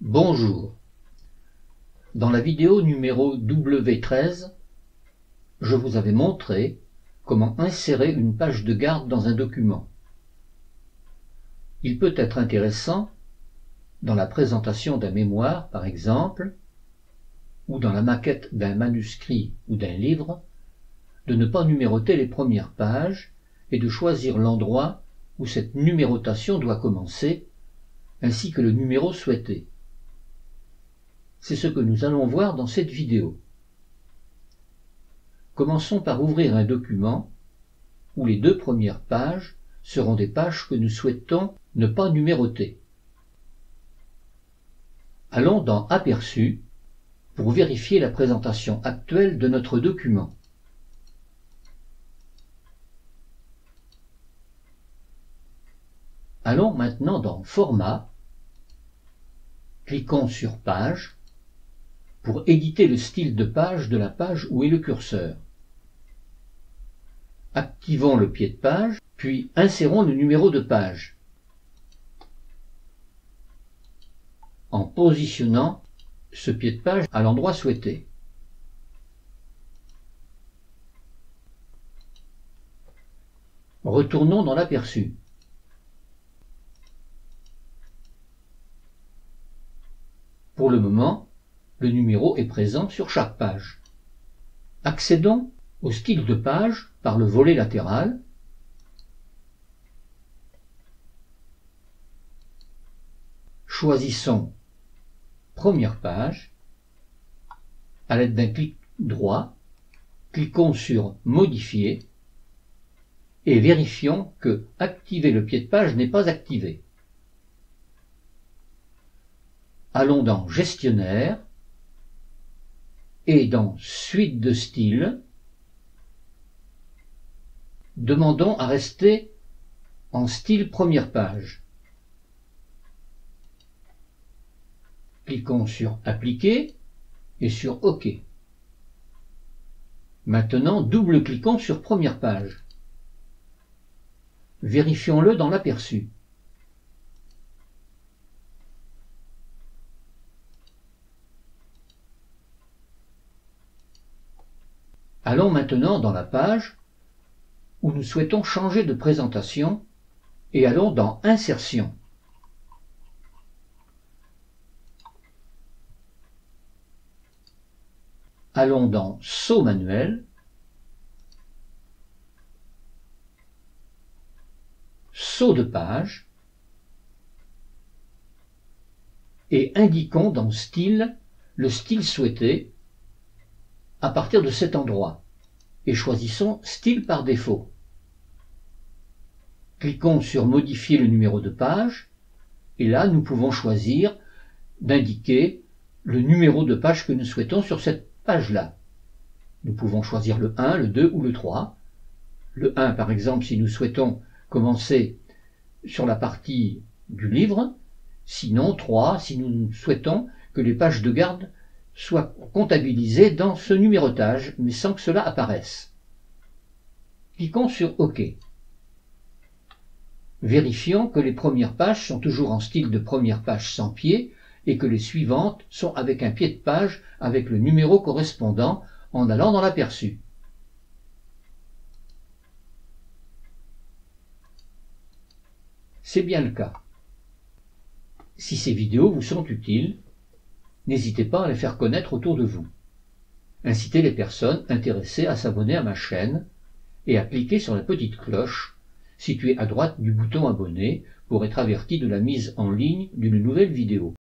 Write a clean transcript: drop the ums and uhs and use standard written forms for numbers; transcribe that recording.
Bonjour. Dans la vidéo numéro W13, je vous avais montré comment insérer une page de garde dans un document. Il peut être intéressant, dans la présentation d'un mémoire par exemple, ou dans la maquette d'un manuscrit ou d'un livre, de ne pas numéroter les premières pages et de choisir l'endroit où cette numérotation doit commencer, ainsi que le numéro souhaité. C'est ce que nous allons voir dans cette vidéo. Commençons par ouvrir un document où les deux premières pages seront des pages que nous souhaitons ne pas numéroter. Allons dans Aperçu pour vérifier la présentation actuelle de notre document. Allons maintenant dans Format, cliquons sur Page pour éditer le style de page de la page où est le curseur. Activons le pied de page, puis insérons le numéro de page en positionnant ce pied de page à l'endroit souhaité. Retournons dans l'Aperçu. Pour le moment, le numéro est présent sur chaque page. Accédons au style de page par le volet latéral. Choisissons Première page. À l'aide d'un clic droit, cliquons sur Modifier et vérifions que Activer le pied de page n'est pas activé. Allons dans Gestionnaire et dans Suite de styles, demandons à rester en style première page. Cliquons sur Appliquer et sur OK. Maintenant, double-cliquons sur Première page. Vérifions-le dans l'Aperçu. Allons maintenant dans la page où nous souhaitons changer de présentation et allons dans Insertion. Allons dans Saut manuel, Saut de page et indiquons dans Style le style souhaité à partir de cet endroit et choisissons Style par défaut. Cliquons sur Modifier le numéro de page et là nous pouvons choisir d'indiquer le numéro de page que nous souhaitons sur cette page-là. Nous pouvons choisir le 1, le 2 ou le 3. Le 1 par exemple si nous souhaitons commencer sur la partie du livre, sinon 3 si nous souhaitons que les pages de garde soient comptabilisées dans ce numérotage, mais sans que cela apparaisse. Cliquons sur OK. Vérifions que les premières pages sont toujours en style de première page sans pied et que les suivantes sont avec un pied de page avec le numéro correspondant en allant dans l'Aperçu. C'est bien le cas. Si ces vidéos vous sont utiles, n'hésitez pas à les faire connaître autour de vous. Incitez les personnes intéressées à s'abonner à ma chaîne et à cliquer sur la petite cloche située à droite du bouton abonner pour être averti de la mise en ligne d'une nouvelle vidéo.